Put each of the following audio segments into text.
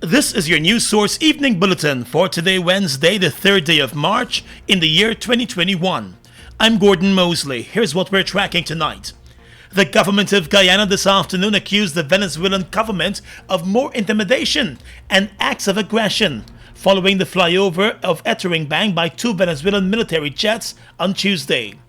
This is your News Source Evening Bulletin for today, Wednesday, the 3rd day of March in the year 2021. I'm Gordon Mosley. Here's what we're tracking tonight. The government of Guyana this afternoon accused the Venezuelan government of more intimidation and acts of aggression following the flyover of Etteringbank by two Venezuelan military jets on Tuesday.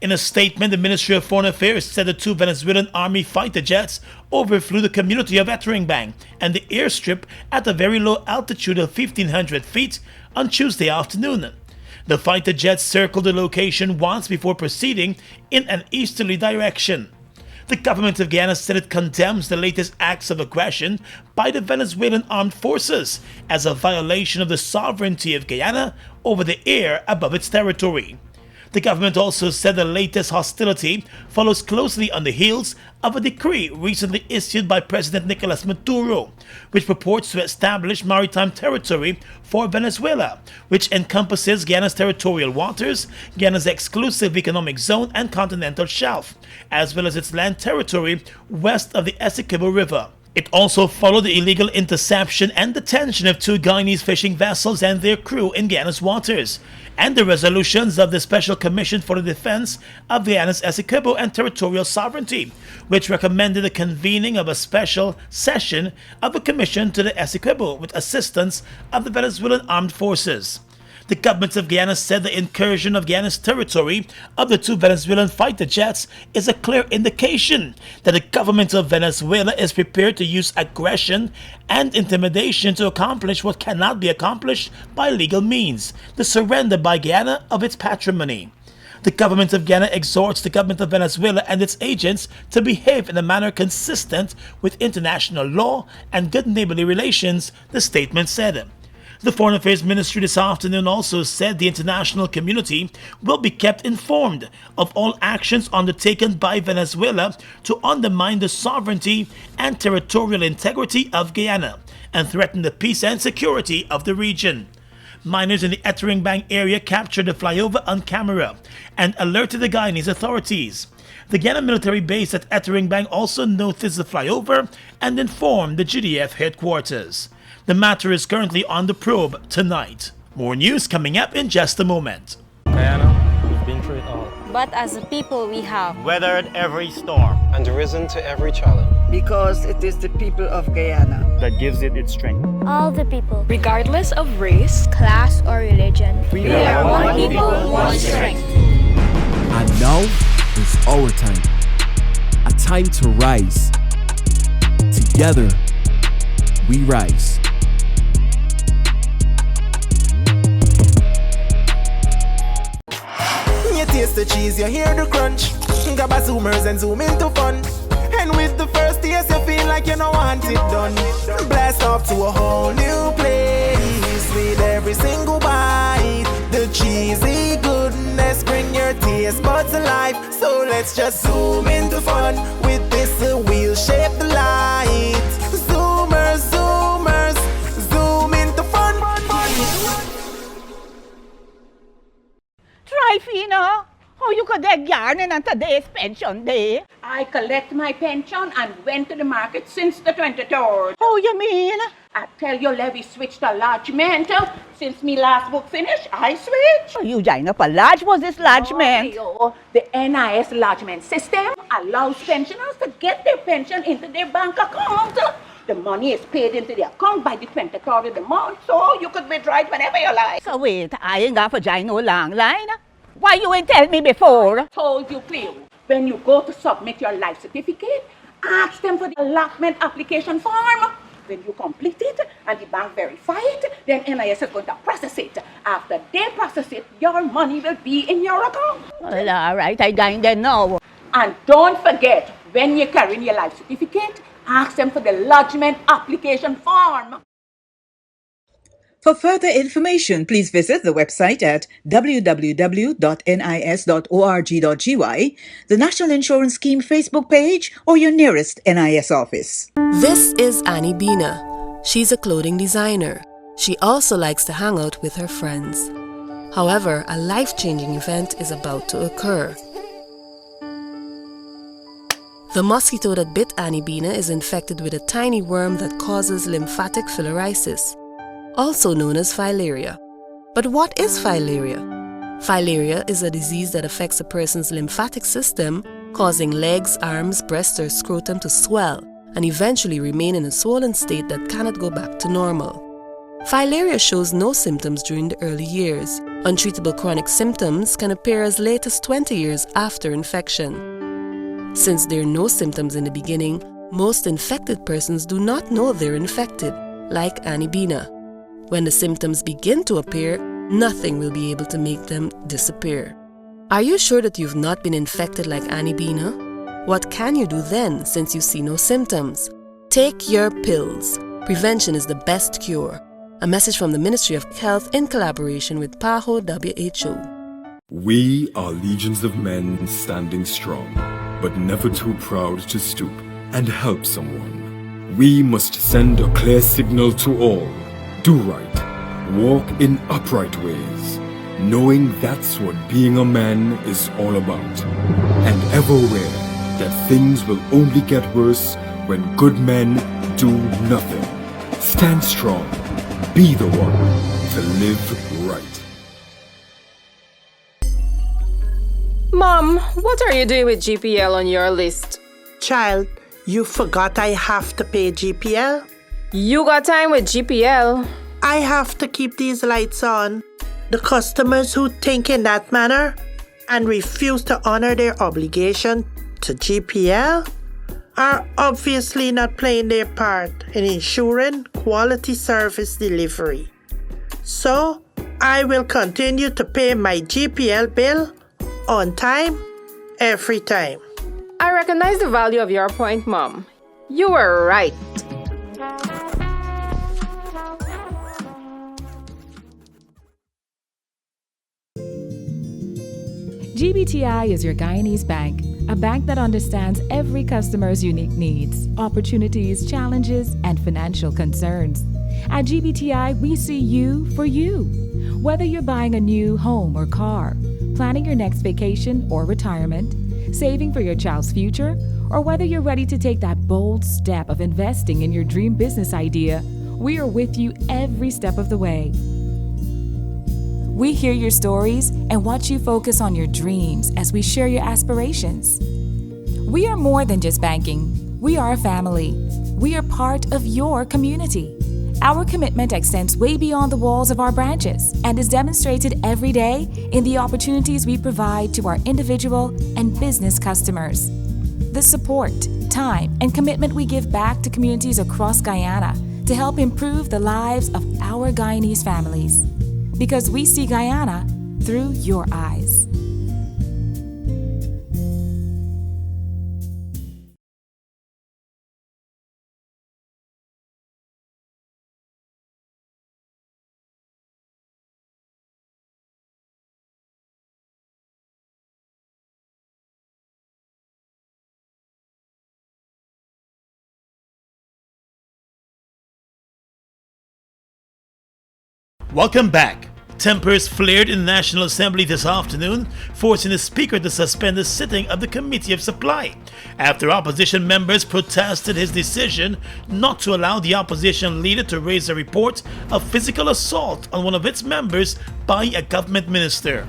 In a statement, the Ministry of Foreign Affairs said the two Venezuelan Army fighter jets overflew the community of Etteringbank and the airstrip at a very low altitude of 1,500 feet on Tuesday afternoon. The fighter jets circled the location once before proceeding in an easterly direction. The government of Guyana said it condemns the latest acts of aggression by the Venezuelan armed forces as a violation of the sovereignty of Guyana over the air above its territory. The government also said the latest hostility follows closely on the heels of a decree recently issued by President Nicolas Maduro, which purports to establish maritime territory for Venezuela, which encompasses Guyana's territorial waters, Guyana's exclusive economic zone and continental shelf, as well as its land territory west of the Essequibo River. It also followed the illegal interception and detention of two Guyanese fishing vessels and their crew in Guyana's waters, and the resolutions of the Special Commission for the Defense of Guyana's Essequibo and Territorial Sovereignty, which recommended the convening of a special session of the Commission to the Essequibo with assistance of the Venezuelan Armed Forces. The government of Guyana said the incursion of Guyana's territory of the two Venezuelan fighter jets is a clear indication that the government of Venezuela is prepared to use aggression and intimidation to accomplish what cannot be accomplished by legal means, the surrender by Guyana of its patrimony. The government of Guyana exhorts the government of Venezuela and its agents to behave in a manner consistent with international law and good neighborly relations, the statement said. The Foreign Affairs Ministry this afternoon also said the international community will be kept informed of all actions undertaken by Venezuela to undermine the sovereignty and territorial integrity of Guyana and threaten the peace and security of the region. Miners in the Etteringbank area captured the flyover on camera and alerted the Guyanese authorities. The Guyana military base at Etteringbank also noticed the flyover and informed the GDF headquarters. The matter is currently on the probe tonight. More news coming up in just a moment. Guyana, we've been through it all. But as a people we have weathered every storm and risen to every challenge. Because it is the people of Guyana that gives it its strength. All the people, regardless of race, class, or religion. We are one people, one strength. And now is our time. A time to rise. Together, we rise. You taste the cheese, you hear the crunch. Gaba zoomers and zoom into fun. And with the first taste, you feel like you don't want it done. Blast off to a whole new place with every single bite. The cheesy goodness bring your taste buds alive. So let's just zoom into fun with this wheel-shaped light. Zoomers, zoomers, zoom into fun. Trifina, how you could get yarning on today's pension day? I collect my pension and went to the market since the 23rd. How you mean? I tell you, Levy switched to lodgement. Since me last book finished, I switched. Oh, you joined up a lodge? Was this lodgement? The NIS lodgement system allows pensioners to get their pension into their bank account. The money is paid into the account by the 23rd of the month, so you could withdraw it whenever you like. So wait, I ain't got to join no long line? Why you ain't tell me before? Told you clear. When you go to submit your life certificate, ask them for the allotment application form. When you complete it and the bank verify it, then NIS is going to process it. After they process it, your money will be in your account. Well, all right, I join them now. And don't forget, when you're carrying your life certificate, ask them for the lodgement application form. For further information, please visit the website at www.nis.org.gy, the National Insurance Scheme Facebook page, or your nearest NIS office. This is Annie Bina. She's a clothing designer. She also likes to hang out with her friends. However, a life-changing event is about to occur. The mosquito that bit Annie Bina is infected with a tiny worm that causes lymphatic filariasis, also known as filaria. But what is filaria? Filaria is a disease that affects a person's lymphatic system, causing legs, arms, breasts, or scrotum to swell and eventually remain in a swollen state that cannot go back to normal. Filaria shows no symptoms during the early years. Untreatable chronic symptoms can appear as late as 20 years after infection. Since there are no symptoms in the beginning, most infected persons do not know they're infected, like Annie Bina. When the symptoms begin to appear, nothing will be able to make them disappear. Are you sure that you've not been infected like Annie Bina? What can you do then since you see no symptoms? Take your pills. Prevention is the best cure. A message from the Ministry of Health in collaboration with PAHO WHO. We are legions of men standing strong, but never too proud to stoop and help someone. We must send a clear signal to all. Do right. Walk in upright ways, knowing that's what being a man is all about. And ever aware that things will only get worse when good men do nothing. Stand strong. Be the one to live right. Mom, what are you doing with GPL on your list? Child, you forgot I have to pay GPL? You got time with GPL? I have to keep these lights on. The customers who think in that manner and refuse to honor their obligation to GPL are obviously not playing their part in ensuring quality service delivery. So, I will continue to pay my GPL bill on time, every time. I recognize the value of your point, Mom. You were right. GBTI is your Guyanese bank, a bank that understands every customer's unique needs, opportunities, challenges, and financial concerns. At GBTI, we see you for you. Whether you're buying a new home or car, planning your next vacation or retirement, saving for your child's future, or whether you're ready to take that bold step of investing in your dream business idea, we are with you every step of the way. We hear your stories and watch you focus on your dreams as we share your aspirations. We are more than just banking. We are a family. We are part of your community. Our commitment extends way beyond the walls of our branches and is demonstrated every day in the opportunities we provide to our individual and business customers. The support, time, and commitment we give back to communities across Guyana to help improve the lives of our Guyanese families. Because we see Guyana through your eyes. Welcome back. Tempers flared in the National Assembly this afternoon, forcing the Speaker to suspend the sitting of the Committee of Supply after opposition members protested his decision not to allow the opposition leader to raise a report of physical assault on one of its members by a government minister.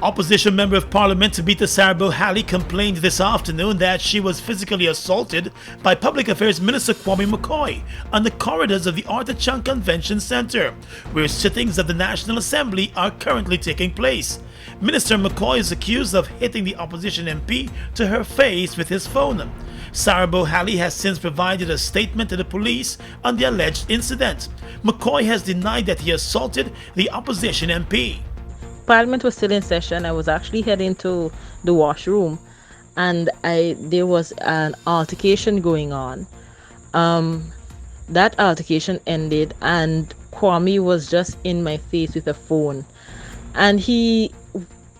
Opposition Member of Parliament Tabitha Sarabo-Halley complained this afternoon that she was physically assaulted by Public Affairs Minister Kwame McCoy on the corridors of the Arthur Chung Convention Centre, where sittings of the National Assembly are currently taking place. Minister McCoy is accused of hitting the opposition MP to her face with his phone. Sarabo-Halley has since provided a statement to the police on the alleged incident. McCoy has denied that he assaulted the opposition MP. Parliament was still in session. I was actually heading to the washroom, and there was an altercation going on. That altercation ended, and Kwame was just in my face with a phone, and he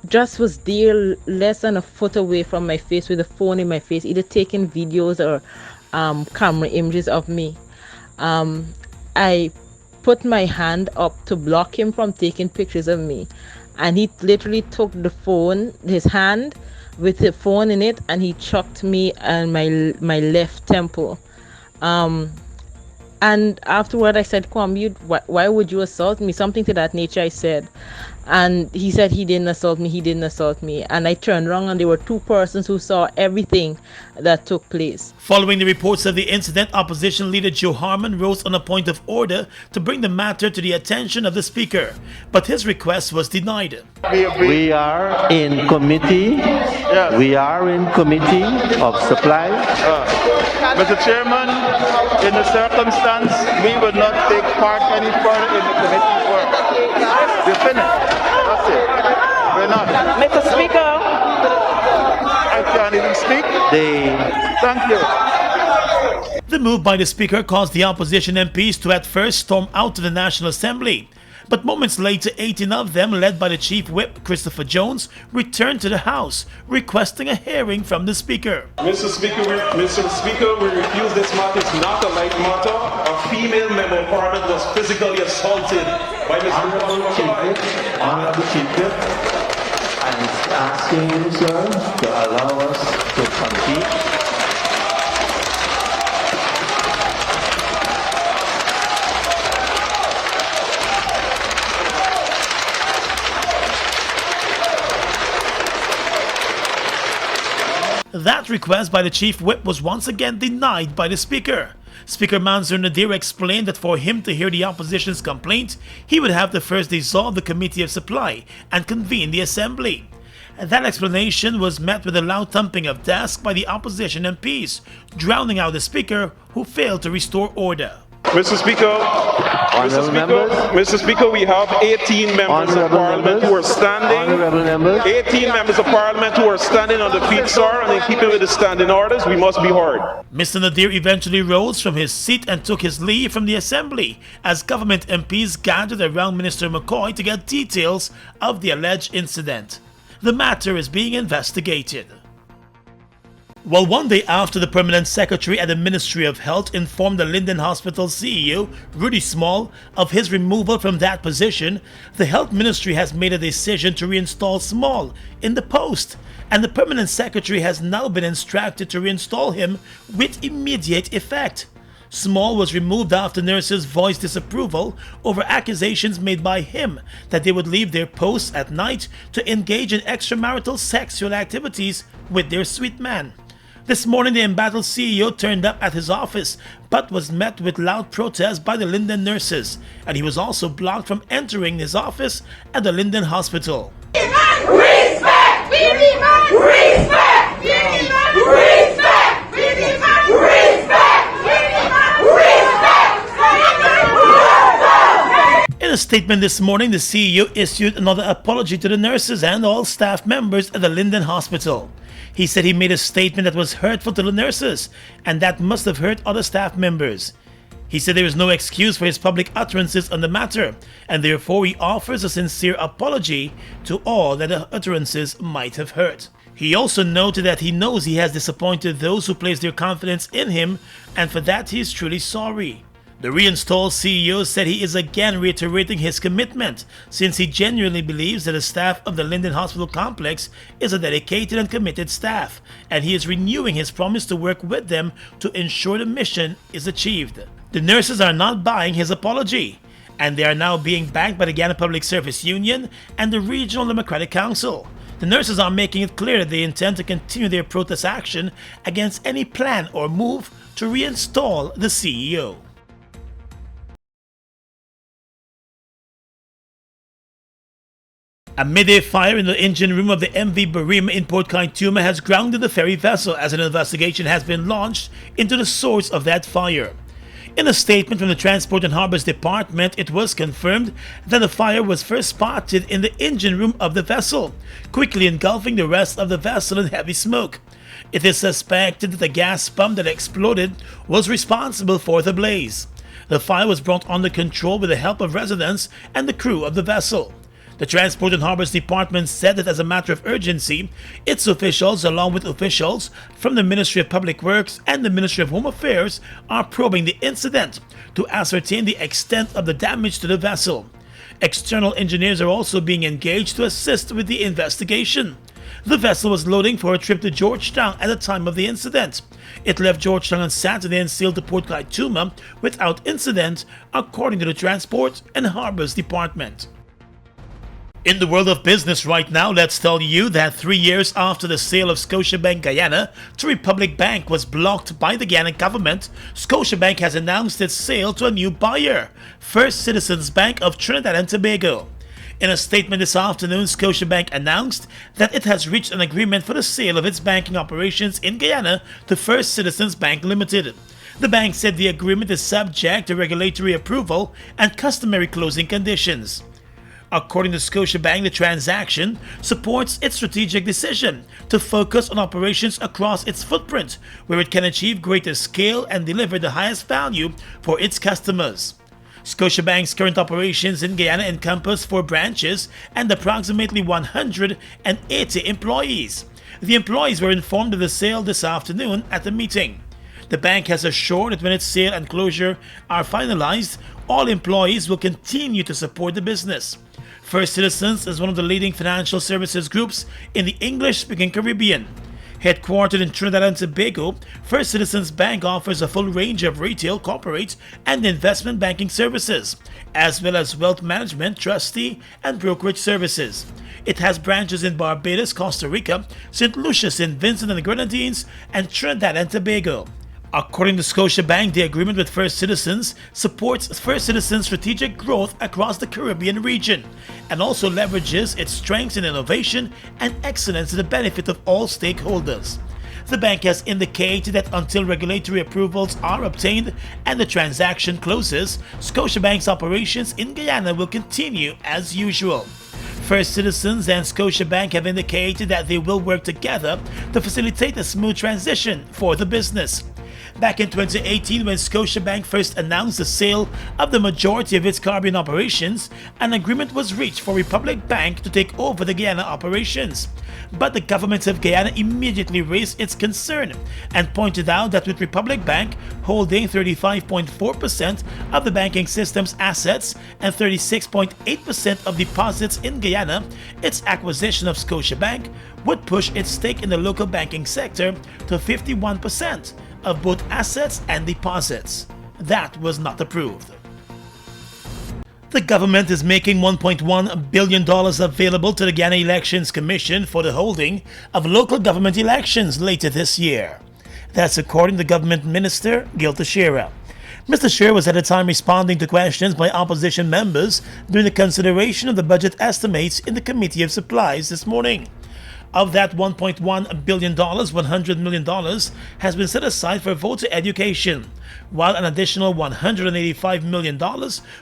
just was there less than a foot away from my face with a phone in my face, either taking videos or camera images of me. I put my hand up to block him from taking pictures of me, and he literally took the phone, his hand with the phone in it, and he chucked me and my left temple. And afterward I said, Kwame, why would you assault me? Something to that nature I said. And he said he didn't assault me. And I turned around and there were two persons who saw everything that took place. Following the reports of the incident, Opposition Leader Joe Harmon rose on a point of order to bring the matter to the attention of the Speaker, but his request was denied. We are in committee. Yes. We are in committee of supply. Mr. Chairman, in the circumstance, we will not take part any further in the committee's work. We're finished. That's it. We're not. Mr. Speaker. I can't even speak. Thank you. The move by the Speaker caused the opposition MPs to at first storm out of the National Assembly. But moments later, 18 of them, led by the Chief Whip, Christopher Jones, returned to the House, requesting a hearing from the Speaker. Mr. Speaker, we refuse this matter. It's not a light matter. A female member of Parliament was physically assaulted by Mr. Honorable Chief Whip, I'm asking you, sir, to allow us to complete. That request by the Chief Whip was once again denied by the Speaker. Speaker Mansour Nadir explained that for him to hear the opposition's complaint, he would have to first dissolve the Committee of Supply and convene the Assembly. That explanation was met with a loud thumping of desks by the opposition MPs, drowning out the Speaker, who failed to restore order. Mr. Speaker, we have 18 members of Parliament who are standing. 18 members of Parliament who are standing on the feet, sir, and in keeping with the standing orders, we must be heard. Mr. Nadir eventually rose from his seat and took his leave from the Assembly as government MPs gathered around Minister McCoy to get details of the alleged incident. The matter is being investigated. Well, one day after the Permanent Secretary at the Ministry of Health informed the Linden Hospital CEO, Rudy Small, of his removal from that position, the Health Ministry has made a decision to reinstall Small in the post, and the Permanent Secretary has now been instructed to reinstall him with immediate effect. Small was removed after nurses voiced disapproval over accusations made by him that they would leave their posts at night to engage in extramarital sexual activities with their sweet man. This morning, the embattled CEO turned up at his office, but was met with loud protests by the Linden nurses, and he was also blocked from entering his office at the Linden Hospital. Respect! We demand respect! We demand respect! We demand respect! We demand respect! In a statement this morning, the CEO issued another apology to the nurses and all staff members at the Linden Hospital. He said he made a statement that was hurtful to the nurses and that must have hurt other staff members. He said there is no excuse for his public utterances on the matter, and therefore he offers a sincere apology to all that the utterances might have hurt. He also noted that he knows he has disappointed those who place their confidence in him, and for that he is truly sorry. The reinstalled CEO said he is again reiterating his commitment, since he genuinely believes that the staff of the Linden Hospital complex is a dedicated and committed staff, and he is renewing his promise to work with them to ensure the mission is achieved. The nurses are not buying his apology, and they are now being backed by the Guyana Public Service Union and the Regional Democratic Council. The nurses are making it clear that they intend to continue their protest action against any plan or move to reinstall the CEO. A midday fire in the engine room of the MV Barim in Port Kaituma has grounded the ferry vessel as an investigation has been launched into the source of that fire. In a statement from the Transport and Harbors Department, it was confirmed that the fire was first spotted in the engine room of the vessel, quickly engulfing the rest of the vessel in heavy smoke. It is suspected that the gas pump that exploded was responsible for the blaze. The fire was brought under control with the help of residents and the crew of the vessel. The Transport and Harbors Department said that as a matter of urgency, its officials, along with officials from the Ministry of Public Works and the Ministry of Home Affairs, are probing the incident to ascertain the extent of the damage to the vessel. External engineers are also being engaged to assist with the investigation. The vessel was loading for a trip to Georgetown at the time of the incident. It left Georgetown on Saturday and sailed to Port Kaituma without incident, according to the Transport and Harbors Department. In the world of business right now, let's tell you that 3 years after the sale of Scotiabank Guyana to Republic Bank was blocked by the Guyana government, Scotiabank has announced its sale to a new buyer, First Citizens Bank of Trinidad and Tobago. In a statement this afternoon, Scotiabank announced that it has reached an agreement for the sale of its banking operations in Guyana to First Citizens Bank Limited. The bank said the agreement is subject to regulatory approval and customary closing conditions. According to Scotiabank, the transaction supports its strategic decision to focus on operations across its footprint, where it can achieve greater scale and deliver the highest value for its customers. Scotiabank's current operations in Guyana encompass 4 branches and approximately 180 employees. The employees were informed of the sale this afternoon at the meeting. The bank has assured that when its sale and closure are finalized, all employees will continue to support the business. First Citizens is one of the leading financial services groups in the English-speaking Caribbean. Headquartered in Trinidad and Tobago, First Citizens Bank offers a full range of retail, corporate, and investment banking services, as well as wealth management, trustee, and brokerage services. It has branches in Barbados, Costa Rica, St. Lucia, St. Vincent and the Grenadines, and Trinidad and Tobago. According to Scotiabank, the agreement with First Citizens supports First Citizens' strategic growth across the Caribbean region and also leverages its strengths in innovation and excellence to the benefit of all stakeholders. The bank has indicated that until regulatory approvals are obtained and the transaction closes, Scotiabank's operations in Guyana will continue as usual. First Citizens and Scotiabank have indicated that they will work together to facilitate a smooth transition for the business. Back in 2018, when Scotiabank first announced the sale of the majority of its Caribbean operations, an agreement was reached for Republic Bank to take over the Guyana operations. But the government of Guyana immediately raised its concern and pointed out that with Republic Bank holding 35.4% of the banking system's assets and 36.8% of deposits in Guyana, its acquisition of Scotiabank would push its stake in the local banking sector to 51% of both assets and deposits. That was not approved. The government is making $1.1 billion available to the Guyana Elections Commission for the holding of local government elections later this year. That's according to Government Minister Gil Teixeira. Mr. Scheer was at the time responding to questions by opposition members during the consideration of the budget estimates in the Committee of Supplies this morning. Of that $1.1 billion, $100 million has been set aside for voter education, while an additional $185 million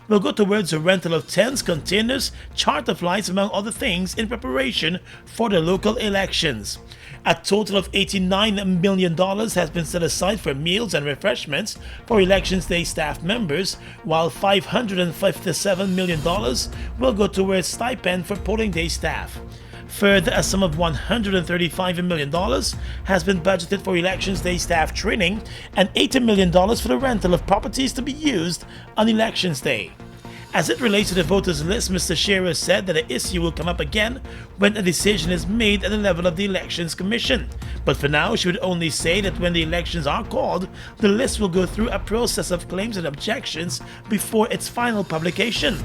will go towards the rental of tents, containers, charter flights, among other things, in preparation for the local elections. A total of $89 million has been set aside for meals and refreshments for Elections Day staff members, while $557 million will go towards stipend for polling day staff. Further, a sum of $135 million has been budgeted for Elections Day staff training and $80 million for the rental of properties to be used on Elections Day. As it relates to the voters list, Mr. Scheer said that the issue will come up again when a decision is made at the level of the Elections Commission. But for now, she would only say that when the elections are called, the list will go through a process of claims and objections before its final publication.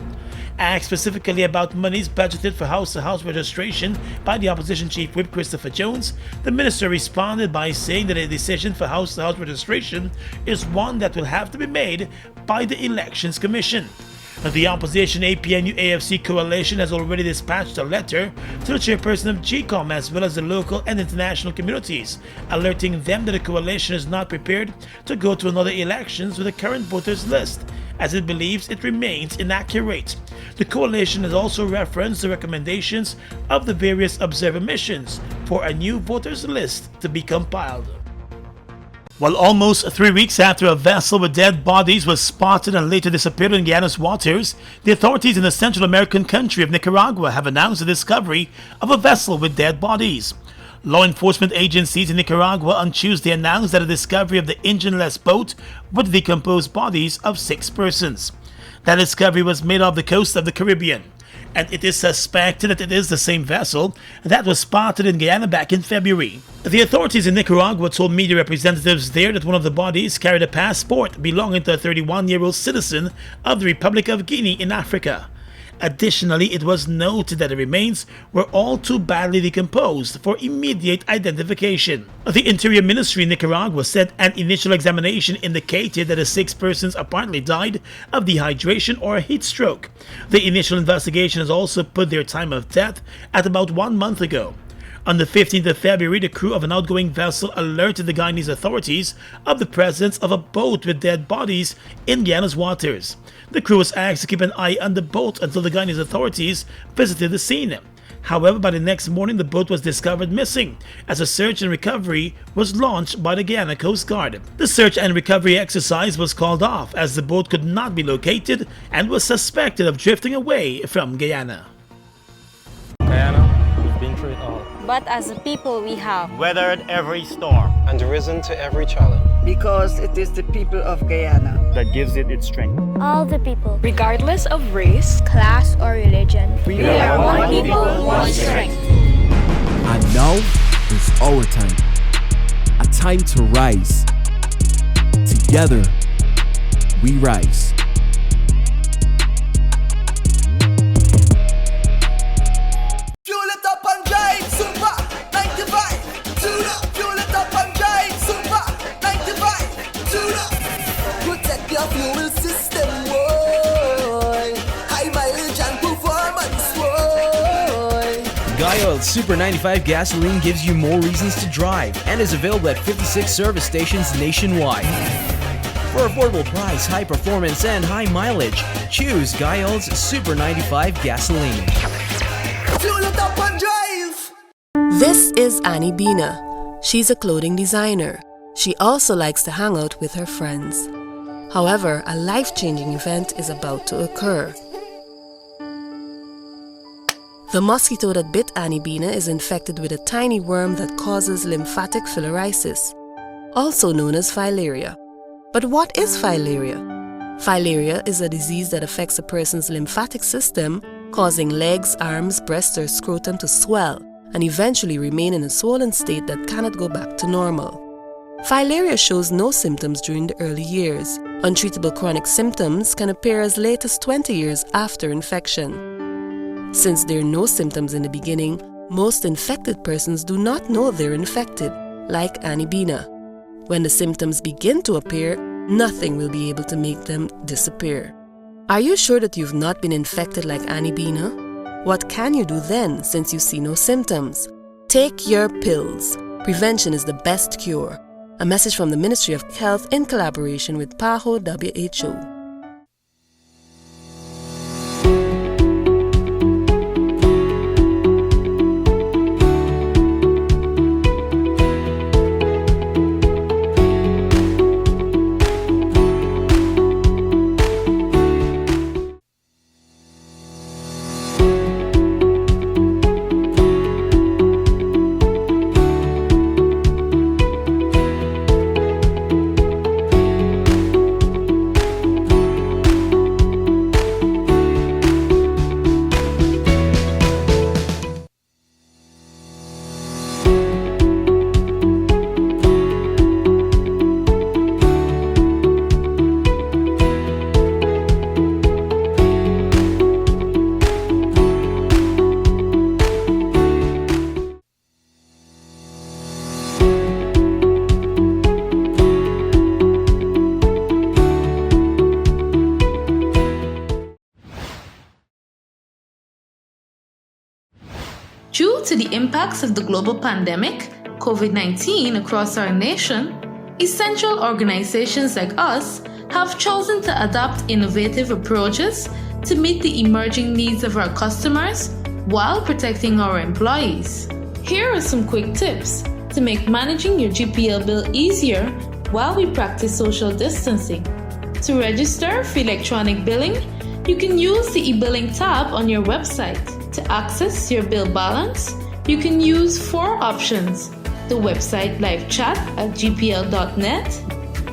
Asked specifically about monies budgeted for house-to-house registration by the opposition chief whip Christopher Jones, the minister responded by saying that a decision for house-to-house registration is one that will have to be made by the Elections Commission. The opposition APNU-AFC coalition has already dispatched a letter to the chairperson of GCOM as well as the local and international communities, alerting them that the coalition is not prepared to go to another elections with the current voters list, as it believes it remains inaccurate. The coalition has also referenced the recommendations of the various observer missions for a new voters list to be compiled. Well, almost 3 weeks after a vessel with dead bodies was spotted and later disappeared in Guyana's waters, the authorities in the Central American country of Nicaragua have announced the discovery of a vessel with dead bodies. Law enforcement agencies in Nicaragua on Tuesday announced that a discovery of the engineless boat with decomposed bodies of 6 persons. That discovery was made off the coast of the Caribbean, and it is suspected that it is the same vessel that was spotted in Guyana back in February. The authorities in Nicaragua told media representatives there that one of the bodies carried a passport belonging to a 31-year-old citizen of the Republic of Guinea in Africa. Additionally, it was noted that the remains were all too badly decomposed for immediate identification. The Interior Ministry in Nicaragua said an initial examination indicated that the 6 persons apparently died of dehydration or heat stroke. The initial investigation has also put their time of death at about 1 month ago. On the 15th of February, the crew of an outgoing vessel alerted the Guyanese authorities of the presence of a boat with dead bodies in Guyana's waters. The crew was asked to keep an eye on the boat until the Guyanese authorities visited the scene. However, by the next morning, the boat was discovered missing as a search and recovery was launched by the Guyana Coast Guard. The search and recovery exercise was called off as the boat could not be located and was suspected of drifting away from Guyana. Guyana, we've been through it all. But as a people we have Weathered every storm And risen to every challenge. Because it is the people of Guyana that gives it its strength. all the people, regardless of race, class, or religion. We are one people, one strength. And now is our time. A time to rise. Together, we rise. Fuel it up and drive, super 95. Tune up, fuel it up and drive, super 95. Tune up, protect your fuel system, boy. High mileage and performance, boy. Guy Oil Super 95 gasoline gives you more reasons to drive and is available at 56 service stations nationwide. For affordable price, high performance, and high mileage, choose Guy Oil's Super 95 gasoline. Fuel it up and drive. This is Annie Bina. She's a clothing designer. She also likes to hang out with her friends. However, a life-changing event is about to occur. The mosquito that bit Annie Bina is infected with a tiny worm that causes lymphatic filariasis, also known as filaria. But what is filaria? Filaria is a disease that affects a person's lymphatic system, causing legs, arms, breasts, or scrotum to swell and eventually remain in a swollen state that cannot go back to normal. Filaria shows no symptoms during the early years. Untreatable chronic symptoms can appear as late as 20 years after infection. Since there are no symptoms in the beginning, most infected persons do not know they're infected, like Annie Bina. When the symptoms begin to appear, nothing will be able to make them disappear. Are you sure that you've not been infected like Annie Bina? What can you do then since you see no symptoms? Take your pills. Prevention is the best cure. A message from the Ministry of Health in collaboration with PAHO WHO. Due to the impacts of the global pandemic, COVID-19 across our nation, essential organizations like us have chosen to adopt innovative approaches to meet the emerging needs of our customers while protecting our employees. Here are some quick tips to make managing your GPL bill easier while we practice social distancing. To register for electronic billing, you can use the e-billing tab on your website. To access your bill balance, you can use 4 options: the website live chat at gpl.net,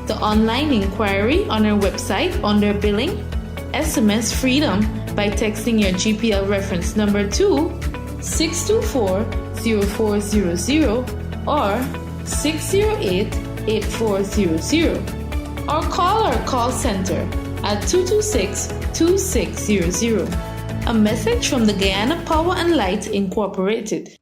the online inquiry on our website under billing, SMS freedom by texting your GPL reference number to 624-0400 or 608-8400, or call our call center at 226-2600. A message from the Guyana Power and Light Incorporated.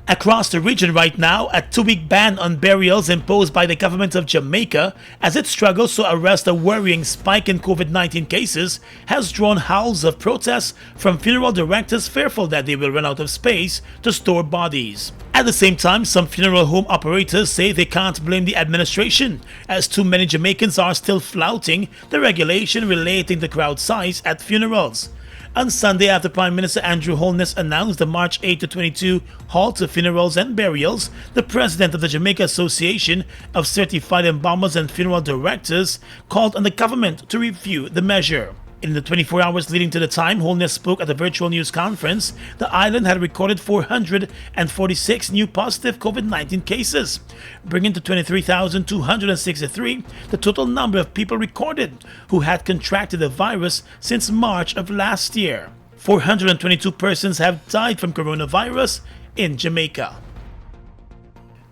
Across the region right now, a 2-week ban on burials imposed by the government of Jamaica as it struggles to arrest a worrying spike in COVID-19 cases has drawn howls of protest from funeral directors fearful that they will run out of space to store bodies. At the same time, some funeral home operators say they can't blame the administration, as too many Jamaicans are still flouting the regulation relating to crowd size at funerals. On Sunday, after Prime Minister Andrew Holness announced the March 8 to 22 halt to funerals and burials, the president of the Jamaica Association of Certified Embalmers and Funeral Directors called on the government to review the measure. In the 24 hours leading to the time Holness spoke at a virtual news conference, the island had recorded 446 new positive COVID-19 cases, bringing to 23,263 the total number of people recorded who had contracted the virus since March of last year. 422 persons have died from coronavirus in Jamaica.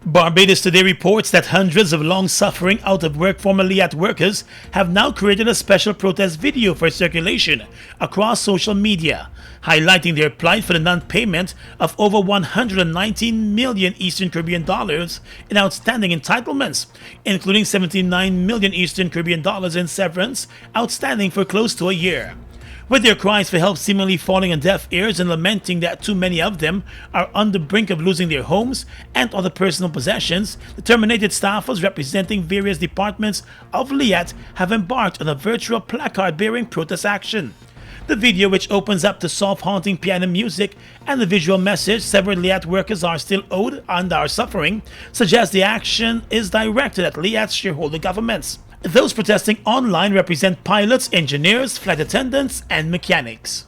Barbados Today reports that hundreds of long-suffering out-of-work former LIAT workers have now created a special protest video for circulation across social media, highlighting their plight for the non-payment of over 119 million Eastern Caribbean dollars in outstanding entitlements, including 79 million Eastern Caribbean dollars in severance outstanding for close to a year. With their cries for help seemingly falling on deaf ears and lamenting that too many of them are on the brink of losing their homes and other personal possessions, the terminated staffers representing various departments of LIAT have embarked on a virtual placard-bearing protest action. The video, which opens up to soft haunting piano music and the visual message several LIAT workers are still owed and are suffering, suggests the action is directed at LIAT's shareholder governments. Those protesting online represent pilots, engineers, flight attendants, and mechanics.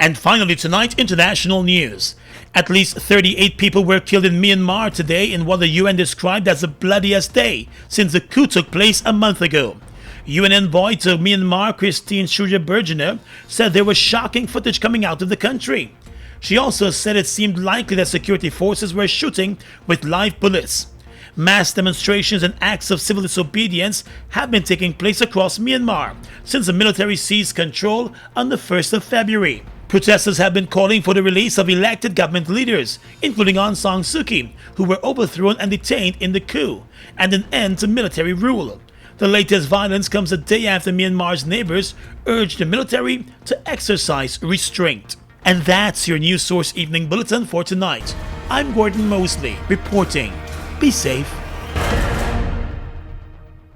And finally tonight, international news. At least 38 people were killed in Myanmar today in what the UN described as the bloodiest day since the coup took place a month ago. UN envoy to Myanmar, Christine Schroeder-Bergener, said there was shocking footage coming out of the country. She also said it seemed likely that security forces were shooting with live bullets. Mass demonstrations and acts of civil disobedience have been taking place across Myanmar since the military seized control on the 1st of February. Protesters have been calling for the release of elected government leaders, including Aung San Suu Kyi, who were overthrown and detained in the coup, and an end to military rule. The latest violence comes a day after Myanmar's neighbors urged the military to exercise restraint. And that's your News Source Evening Bulletin for tonight. I'm Gordon Mosley, reporting. Be safe